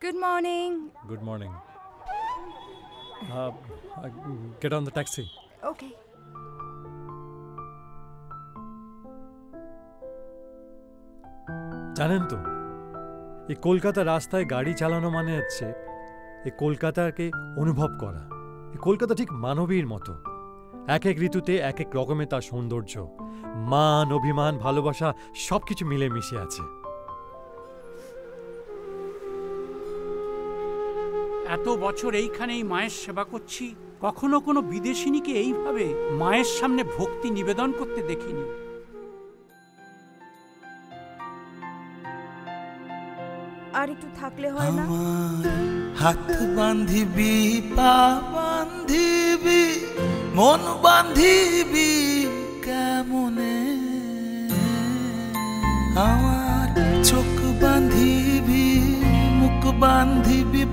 Good morning. Good morning. Get on the taxi. Okay. জানেন তো এই কলকাতা রাস্তায় গাড়ি চালানো মানে হচ্ছে এই কলকাতাকে অনুভব করা। এই কলকাতা ঠিক মানবীর মতো, এক এক ঋতুতে এক এক রকমের তার সৌন্দর্য, মান, অভিমান, ভালোবাসা সবকিছু মিলে মিশে আছে। এত বছর এইখানেই মায়ের সেবা করছি, কখনো কোনো বিদেশিনীকে এইভাবে মায়ের সামনে ভক্তি নিবেদন করতে দেখিনি। আর একটু থাকলে হয় না? হাত বান্ধিবি, পা বান্ধিবি, মন বান্ধিবি কেমনে, আমার চোখ বান্ধিবি, মুখ বান্ধিবি,